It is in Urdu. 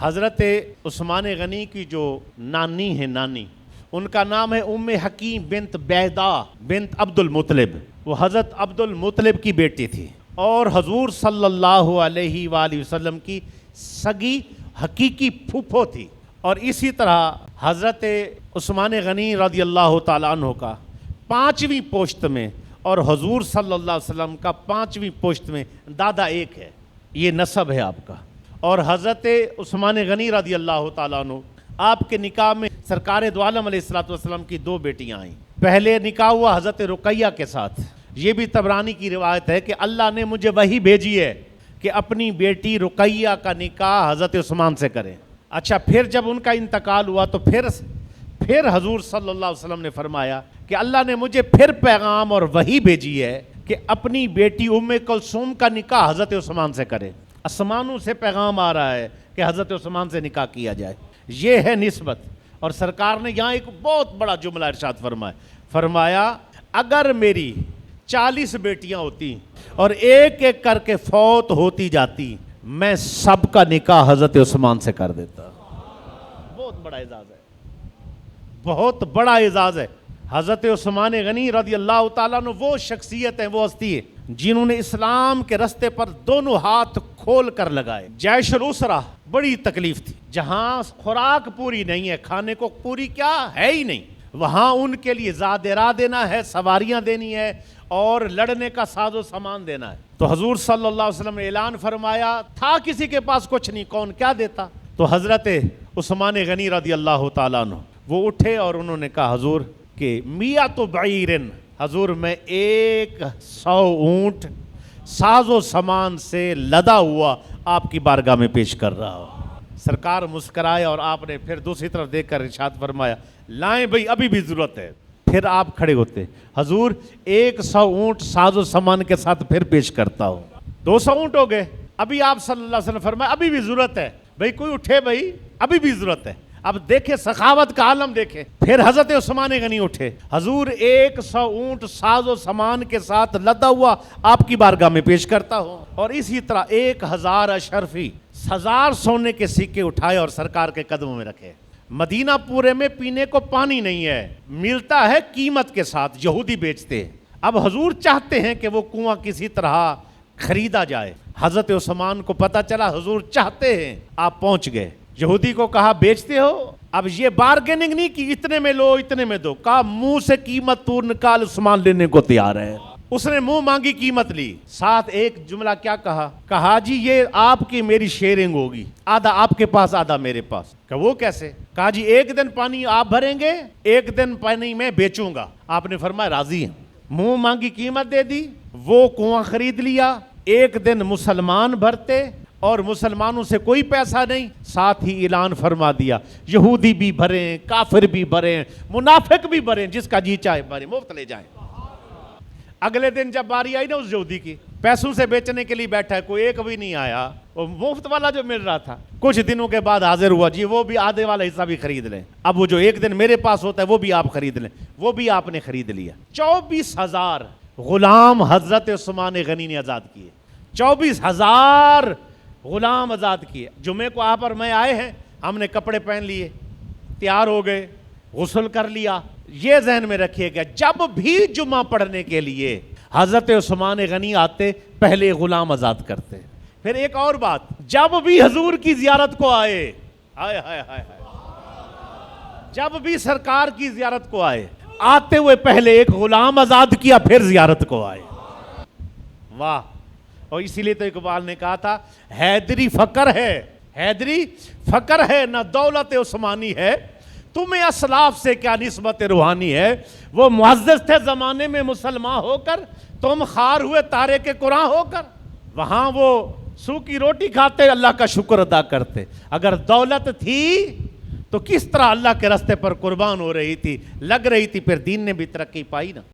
حضرت عثمان غنی کی جو نانی ہے، نانی ان کا نام ہے ام حکیم بنت بیدا بنت عبد المطلب. وہ حضرت عبد المطلب کی بیٹی تھی اور حضور صلی اللہ علیہ وآلہ وسلم کی سگی حقیقی پھوپھو تھی. اور اسی طرح حضرت عثمان غنی رضی اللہ تعالیٰ عنہ کا 5ویں پوشت میں اور حضور صلی اللہ علیہ وسلم کا 5ویں پوشت میں دادا ایک ہے. یہ نسب ہے آپ کا. اور حضرت عثمان غنی رضی اللہ تعالیٰ عنہ آپ کے نکاح میں سرکار دو عالم علیہ السلام کی 2 بیٹیاں آئیں. پہلے نکاح ہوا حضرت رقیہ کے ساتھ. یہ بھی طبرانی کی روایت ہے کہ اللہ نے مجھے وحی بھیجی ہے کہ اپنی بیٹی رقیہ کا نکاح حضرت عثمان سے کریں. اچھا، پھر جب ان کا انتقال ہوا تو پھر حضور صلی اللہ علیہ وسلم نے فرمایا کہ اللہ نے مجھے پھر پیغام اور وحی بھیجی ہے کہ اپنی بیٹی ام کلثوم کا نکاح حضرت عثمان سے کرے. آسمانوں سے پیغام آ رہا ہے کہ حضرت عثمان سے نکاح کیا جائے. یہ ہے نسبت. اور سرکار نے یہاں ایک بہت بڑا جملہ ارشاد فرمایا اگر میری 40 بیٹیاں ہوتی اور ایک ایک کر کے فوت ہوتی جاتی میں سب کا نکاح حضرت عثمان سے کر دیتا. بہت بڑا اعزاز ہے، بہت بڑا اعزاز ہے. حضرت عثمان غنی رضی اللہ تعالیٰ عنہ وہ شخصیت ہے، وہ ہستی ہے جنہوں نے اسلام کے رستے پر دونوں ہاتھ کھول کر لگائے. جیش الاسرہ بڑی تکلیف تھی، جہاں خوراک پوری نہیں ہے، کھانے کو پوری کیا ہے ہی نہیں، وہاں ان کے لیے زاد راہ دینا ہے، سواریاں دینی ہے اور لڑنے کا ساز و سامان دینا ہے. تو حضور صلی اللہ علیہ وسلم نے اعلان فرمایا، تھا کسی کے پاس کچھ نہیں، کون کیا دیتا؟ تو حضرت عثمان غنی رضی اللہ تعالیٰ عنہ وہ اٹھے اور انہوں نے کہا حضور کہ میات بعیرن، حضور میں 100 اونٹ ساز و سامان سے لدا ہوا آپ کی بارگاہ میں پیش کر رہا ہوں. سرکار مسکرائے اور آپ نے پھر دوسری طرف دیکھ کر ارشاد فرمایا لائیں بھئی، ابھی بھی ضرورت ہے. پھر آپ کھڑے ہوتے، حضور 100 اونٹ ساز و سامان کے ساتھ پھر پیش کرتا ہوں. 200 اونٹ ہو گئے. ابھی آپ صلی اللہ علیہ وسلم فرمایا ابھی بھی ضرورت ہے. بھئی کوئی اٹھے، بھئی ابھی بھی ضرورت ہے. اب دیکھیں سخاوت کا عالم دیکھیں. پھر حضرت عثمان غنی اٹھے، حضور 100 اونٹ ساز و سامان کے ساتھ لدا ہوا آپ کی بارگاہ میں پیش کرتا ہوں. اور اسی طرح 1000 اشرفی 1000 سونے کے سکے اٹھائے اور سرکار کے قدموں میں رکھے. مدینہ پورے میں پینے کو پانی نہیں ہے، ملتا ہے قیمت کے ساتھ، یہودی بیچتے ہیں. اب حضور چاہتے ہیں کہ وہ کنواں کسی طرح خریدا جائے. حضرت عثمان کو پتہ چلا، حضور چاہتے ہیں، آپ پہنچ گئے. یہودی کو کہا بیچتے ہو؟ اب یہ بارگیننگ نہیں کہ اتنے میں لو اتنے میں دو، کہا منہ سے قیمت تو نکال، عثمان لینے کو تیار ہے. اس نے منہ مانگی قیمت لی. ساتھ ایک جملہ کیا کہا جی یہ آپ کی میری شیئرنگ ہوگی، آدھا آپ کے پاس آدھا میرے پاس. کہ وہ کیسے؟ کہا جی 1 دن پانی آپ بھریں گے، 1 دن پانی میں بیچوں گا. آپ نے فرمایا راضی ہیں. منہ مانگی قیمت دے دی، وہ کنواں خرید لیا. 1 دن مسلمان بھرتے اور مسلمانوں سے کوئی پیسہ نہیں. ساتھ ہی اعلان فرما دیا یہودی بھی بھریں، کافر بھی بھریں، منافق بھی بھریں، جس کا جی چاہے بھریں، مفت لے جائیں. اگلے دن جب باری آئی نا اس یہودی کی، پیسوں سے بیچنے کے لیے بیٹھا ہے، کوئی ایک بھی نہیں آیا. وہ مفت والا جو مل رہا تھا کچھ دنوں کے بعد حاضر ہوا، جی وہ بھی آدھے والا حصہ بھی خرید لیں. اب وہ جو 1 دن میرے پاس ہوتا ہے وہ بھی آپ خرید لیں. وہ بھی آپ نے خرید لیا. 24,000 غلام حضرت عثمان غنی نے آزاد کیے. 24,000 غلام آزاد کیے. جمعے کو آپ اور میں آئے ہیں، ہم نے کپڑے پہن لیے، تیار ہو گئے، غسل کر لیا. یہ ذہن میں رکھیے گا جب بھی جمعہ پڑھنے کے لیے حضرت عثمان غنی آتے پہلے غلام آزاد کرتے. پھر ایک اور بات، جب بھی حضور کی زیارت کو آئے، جب بھی سرکار کی زیارت کو آئے، آتے ہوئے پہلے ایک غلام آزاد کیا پھر زیارت کو آئے. واہ. اور اسی لیے تو اقبال نے کہا تھا حیدری فقر ہے، حیدری فقر ہے نہ دولت عثمانی ہے، تمہیں اسلاف سے کیا نسبت روحانی ہے. وہ معزز تھے زمانے میں مسلمان ہو کر، تم خار ہوئے تارے کے قرآن ہو کر. وہاں وہ سوکھی روٹی کھاتے، اللہ کا شکر ادا کرتے. اگر دولت تھی تو کس طرح اللہ کے راستے پر قربان ہو رہی تھی، لگ رہی تھی. پھر دین نے بھی ترقی پائی نا.